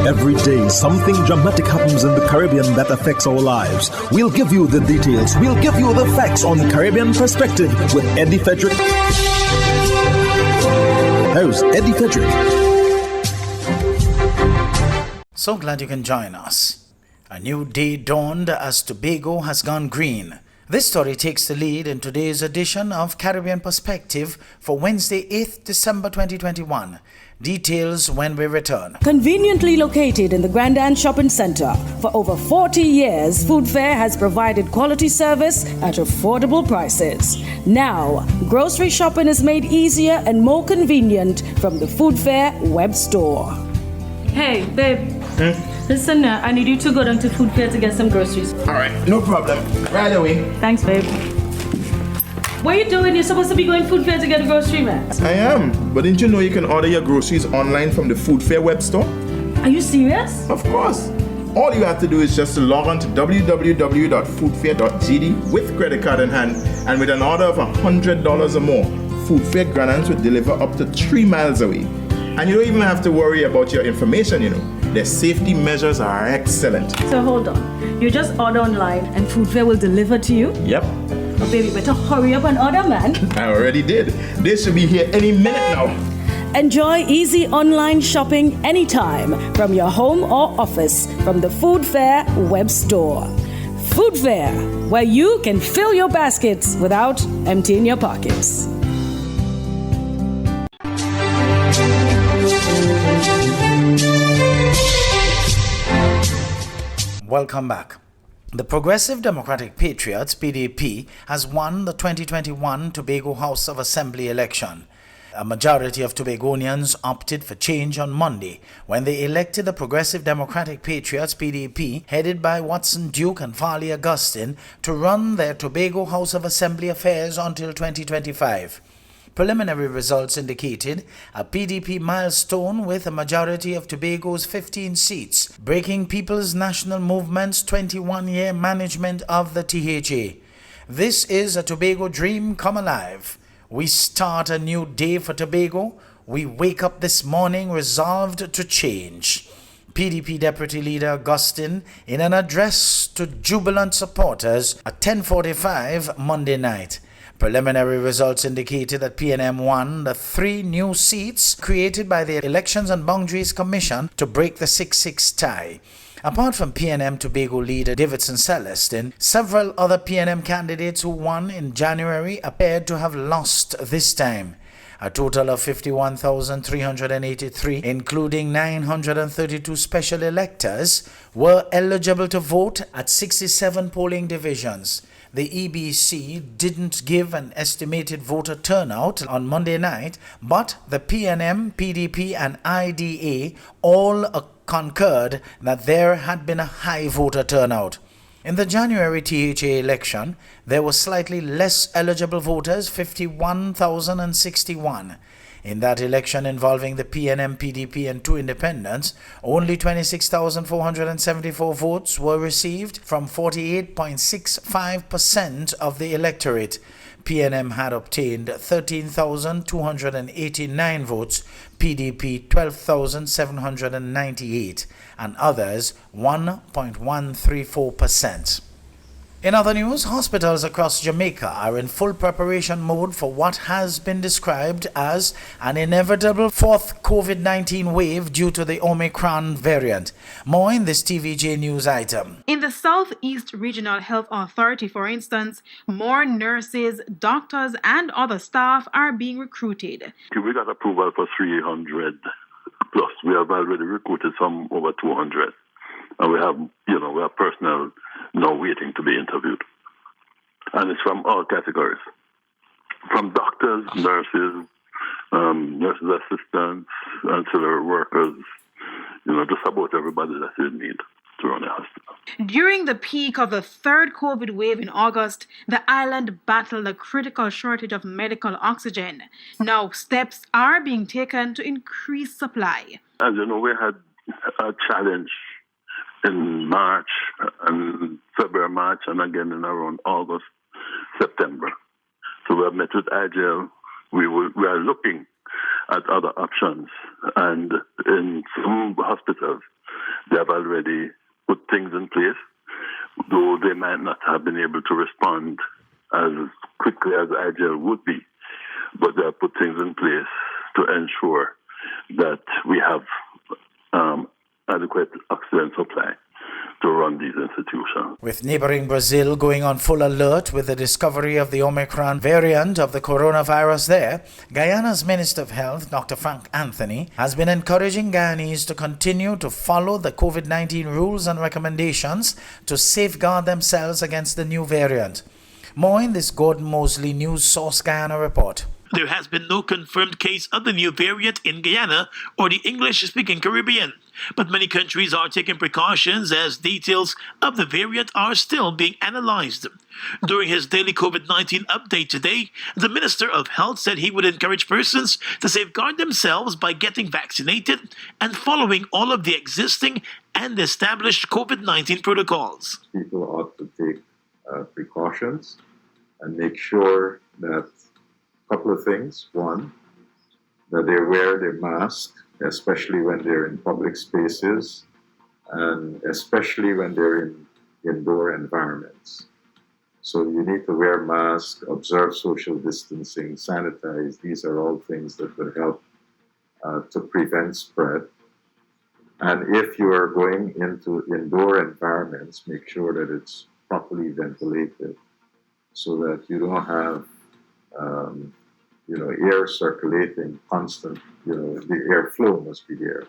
Every day, something dramatic happens in the Caribbean that affects our lives. We'll give you the details. We'll give you the facts on Caribbean Perspective with Eddie Frederick. Host Eddie Frederick. So glad you can join us. A new day dawned as Tobago has gone green. This story takes the lead in today's edition of Caribbean Perspective for Wednesday, 8th December 2021. Details when we return. Conveniently located in the Grenada Shopping Center, for over 40 years, Food Fair has provided quality service at affordable prices. Now, grocery shopping is made easier and more convenient from the Food Fair web store. Hey, babe. Listen, I need you to go down to Food Fair to get some groceries. All right, no problem. Right away. Thanks, babe. What are you doing? You're supposed to be going Food Fair to get a grocery, man. I am, but didn't you know you can order your groceries online from the Food Fair web store? Are you serious? Of course. All you have to do is just to log on to www.foodfair.gd with credit card in hand, and with an order of $100 or more, Food Fair Grenada will deliver up to 3 miles away. And you don't even have to worry about your information, you know. Their safety measures are excellent. So hold on. You just order online and Food Fair will deliver to you? Yep. Oh, baby, better hurry up and order, man. I already did. They should be here any minute now. Enjoy easy online shopping anytime from your home or office from the Food Fair web store. Food Fair, where you can fill your baskets without emptying your pockets. Welcome back. The Progressive Democratic Patriots, PDP, has won the 2021 Tobago House of Assembly election. A majority of Tobagonians opted for change on Monday when they elected the Progressive Democratic Patriots, PDP, headed by Watson Duke and Farley Augustine, to run their Tobago House of Assembly affairs until 2025. Preliminary results indicated a PDP milestone with a majority of Tobago's 15 seats, breaking People's National Movement's 21-year management of the THA. This is a Tobago dream come alive. We start a new day for Tobago. We wake up this morning resolved to change. PDP Deputy Leader Augustine in an address to jubilant supporters at 10:45 Monday night. Preliminary results indicated that PNM won the 3 new seats created by the Elections and Boundaries Commission to break the 6-6 tie. Apart from PNM Tobago leader Davidson Celestin, several other PNM candidates who won in January appeared to have lost this time. A total of 51,383, including 932 special electors, were eligible to vote at 67 polling divisions. The EBC didn't give an estimated voter turnout on Monday night, but the PNM, PDP and IDA all concurred that there had been a high voter turnout. In the January THA election, there were slightly less eligible voters, 51,061. In that election involving the PNM, PDP and 2 independents, only 26,474 votes were received from 48.65% of the electorate. PNM had obtained 13,289 votes, PDP 12,798, and others 1.134%. In other news, hospitals across Jamaica are in full preparation mode for what has been described as an inevitable 4th COVID-19 wave due to the Omicron variant. More in this TVJ news item. In the Southeast Regional Health Authority, for instance, more nurses, doctors, and other staff are being recruited. We got approval for 300 plus. We have already recruited some over 200. And we have personnel now waiting to be interviewed. And it's from all categories. From doctors, nurses, nurses assistants, ancillary workers, just about everybody that you need to run a hospital. During the peak of the 3rd COVID wave in August, the island battled a critical shortage of medical oxygen. Now steps are being taken to increase supply. As you know, we had a challenge in March and February, March, and again in around August, September. So we have met with IGL. We are looking at other options, and in some hospitals, They have already put things in place, though they might not have been able to respond as quickly as ideal would be. But they have put things in place to ensure that we have adequate oxygen supply to run these institutions. With neighboring Brazil going on full alert with the discovery of the Omicron variant of the coronavirus there, Guyana's Minister of Health, Dr. Frank Anthony, has been encouraging Guyanese to continue to follow the COVID-19 rules and recommendations to safeguard themselves against the new variant. More in this Gordon Mosley News Source Guyana report. There has been no confirmed case of the new variant in Guyana or the English-speaking Caribbean, but many countries are taking precautions as details of the variant are still being analyzed. During his daily COVID-19 update today, the Minister of Health said he would encourage persons to safeguard themselves by getting vaccinated and following all of the existing and established COVID-19 protocols. People ought to take precautions and make sure that couple of things. One, that they wear their mask, especially when they're in public spaces and especially when they're in indoor environments. So you need to wear masks, observe social distancing, sanitize. These are all things that will help to prevent spread. And if you are going into indoor environments, make sure that it's properly ventilated so that you don't have air circulating constant, the airflow must be there.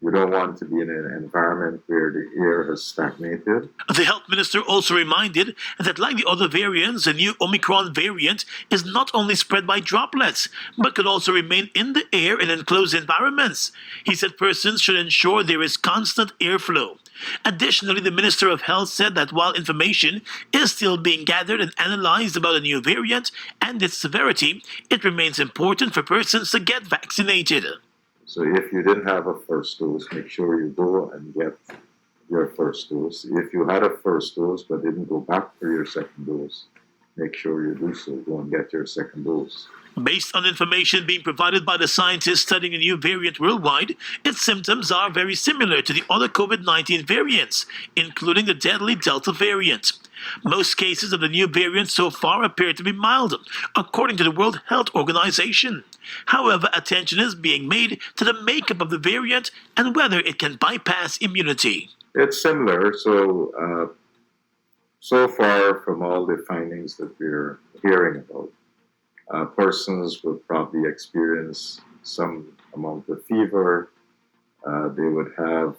You don't want to be in an environment where the air has stagnated. The health minister also reminded that like the other variants, the new Omicron variant is not only spread by droplets, but could also remain in the air in enclosed environments. He said persons should ensure there is constant airflow. Additionally, the Minister of Health said that while information is still being gathered and analyzed about the new variant and its severity, it remains important for persons to get vaccinated. So if you didn't have a first dose, make sure you go and get your first dose. If you had a first dose but didn't go back for your second dose, make sure you do so. Go and get your second dose. Based on information being provided by the scientists studying a new variant worldwide, its symptoms are very similar to the other COVID-19 variants, including the deadly Delta variant. Most cases of the new variant so far appear to be mild, according to the World Health Organization. However, attention is being made to the makeup of the variant and whether it can bypass immunity. It's similar. So far from all the findings that we're hearing about, persons will probably experience some amount of fever. They would have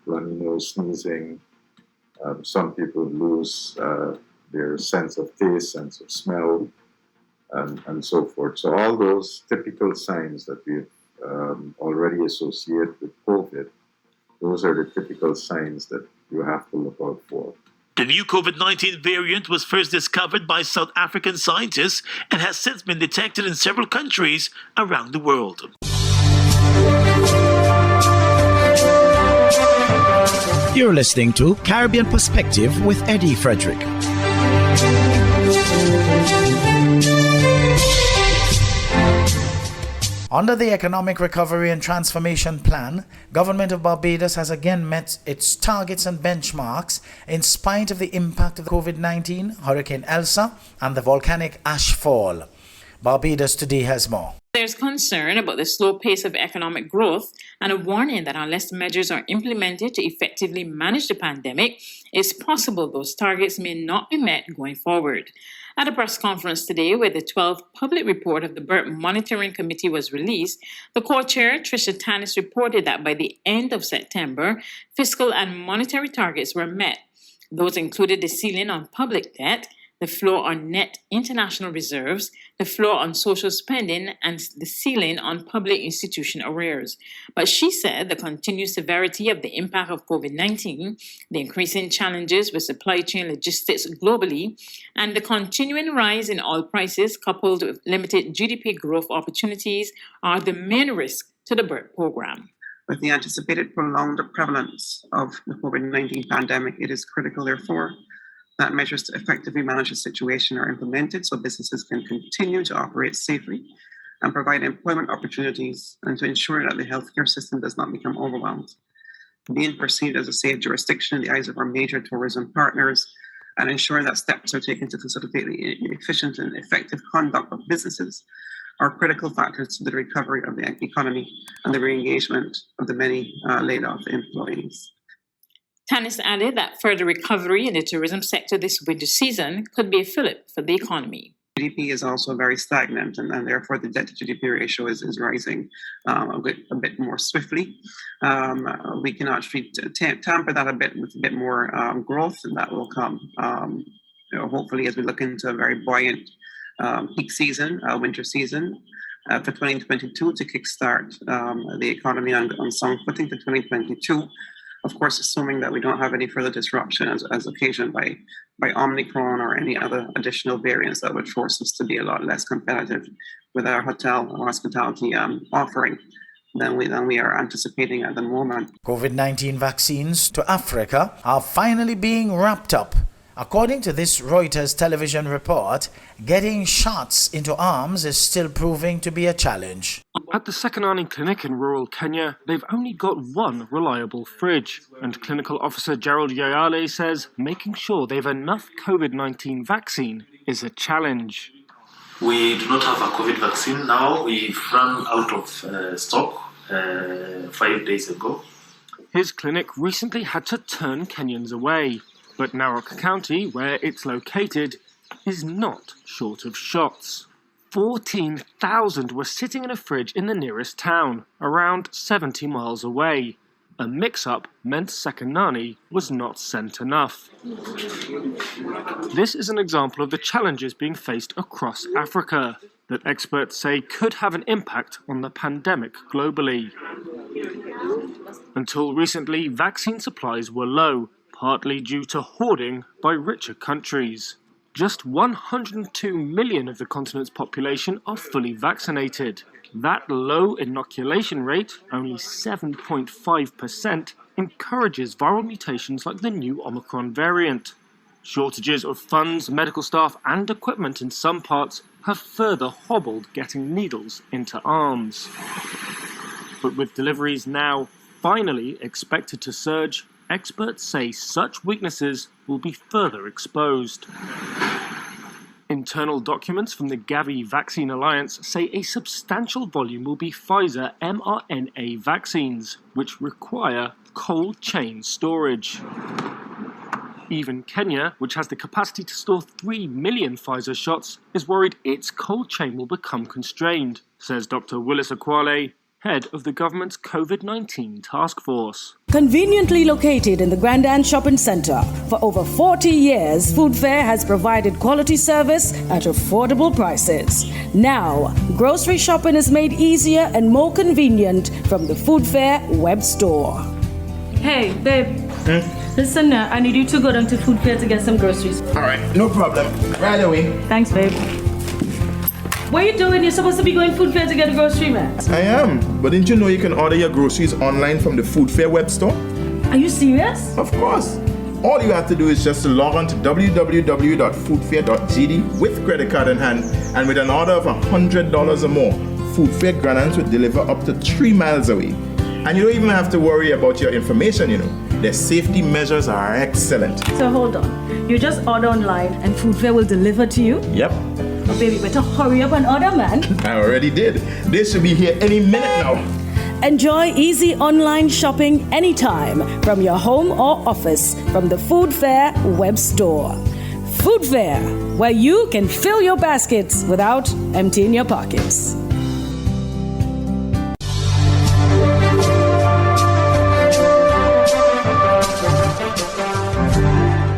runny nose, sneezing. Some people lose their sense of taste, sense of smell, and so forth. So all those typical signs that we've already associated with COVID, those are the typical signs that you have to look out for. The new COVID-19 variant was first discovered by South African scientists and has since been detected in several countries around the world. You're listening to Caribbean Perspective with Eddie Frederick. Under the Economic Recovery and Transformation Plan, Government of Barbados has again met its targets and benchmarks in spite of the impact of COVID-19, Hurricane Elsa, and the volcanic ash fall. Barbados Today has more. There's concern about the slow pace of economic growth and a warning that unless measures are implemented to effectively manage the pandemic, it's possible those targets may not be met going forward. At a press conference today where the 12th public report of the BERT Monitoring Committee was released, the co-chair, Tricia Tannis, reported that by the end of September, fiscal and monetary targets were met. Those included the ceiling on public debt, the floor on net international reserves, the floor on social spending, and the ceiling on public institution arrears. But she said the continued severity of the impact of COVID-19, the increasing challenges with supply chain logistics globally, and the continuing rise in oil prices coupled with limited GDP growth opportunities are the main risk to the BERT program. With the anticipated prolonged prevalence of the COVID-19 pandemic, it is critical, therefore, that measures to effectively manage the situation are implemented so businesses can continue to operate safely and provide employment opportunities and to ensure that the healthcare system does not become overwhelmed. being perceived as a safe jurisdiction in the eyes of our major tourism partners, and ensuring that steps are taken to facilitate the efficient and effective conduct of businesses are critical factors to the recovery of the economy and the re-engagement of the many laid-off employees. Tanis added that further recovery in the tourism sector this winter season could be a fillip for the economy. GDP is also very stagnant, and therefore the debt to GDP ratio is rising a bit more swiftly. We can actually tamper that a bit with a bit more growth, and that will come hopefully as we look into a very buoyant peak season, winter season for 2022 to kickstart the economy on sound footing for 2022. Of course, assuming that we don't have any further disruption as occasioned by Omicron or any other additional variants that would force us to be a lot less competitive with our hotel or hospitality offering than we are anticipating at the moment. COVID-19 vaccines to Africa are finally being wrapped up. According to this Reuters television report, getting shots into arms is still proving to be a challenge. At the Sekanani Clinic in rural Kenya, they've only got one reliable fridge, and Clinical Officer Gerald Yayale says making sure they've enough COVID-19 vaccine is a challenge. We do not have a COVID vaccine now. We've run out of stock 5 days ago. His clinic recently had to turn Kenyans away. But Narok County, where it's located, is not short of shots. 14,000 were sitting in a fridge in the nearest town, around 70 miles away. A mix-up meant Sekanani was not sent enough. This is an example of the challenges being faced across Africa that experts say could have an impact on the pandemic globally. Until recently, vaccine supplies were low, partly due to hoarding by richer countries. Just 102 million of the continent's population are fully vaccinated. That low inoculation rate, only 7.5%, encourages viral mutations like the new Omicron variant. Shortages of funds, medical staff and equipment in some parts have further hobbled getting needles into arms. But with deliveries now finally expected to surge, experts say such weaknesses will be further exposed. Internal documents from the Gavi Vaccine Alliance say a substantial volume will be Pfizer mRNA vaccines, which require cold chain storage. Even Kenya, which has the capacity to store 3 million Pfizer shots, is worried its cold chain will become constrained, says Dr. Willis Akwale, head of the government's COVID-19 task force. Conveniently located in the Grenada Shopping Center, for over 40 years, Food Fair has provided quality service at affordable prices. Now, grocery shopping is made easier and more convenient from the Food Fair web store. Hey, babe. Listen, I need you to go down to Food Fair to get some groceries. All right, no problem. Right away. Thanks, babe. What are you doing? You're supposed to be going Food Fair to get a grocery, man. I am, but didn't you know you can order your groceries online from the Food Fair web store? Are you serious? Of course. All you have to do is just to log on to www.foodfair.gd with credit card in hand, and with an order of $100 or more, Food Fair Grenada will deliver up to 3 miles away. And you don't even have to worry about your information, you know. Their safety measures are excellent. So hold on. You just order online and Food Fair will deliver to you? Yep. Oh, baby, better hurry up and order, man. I already did. They should be here any minute now. Enjoy easy online shopping anytime from your home or office from the Food Fair web store. Food Fair, where you can fill your baskets without emptying your pockets.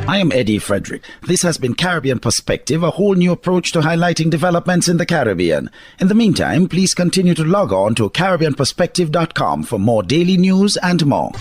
I am Eddie Frederick. This has been Caribbean Perspective, a whole new approach to highlighting developments in the Caribbean. In the meantime, please continue to log on to CaribbeanPerspective.com for more daily news and more.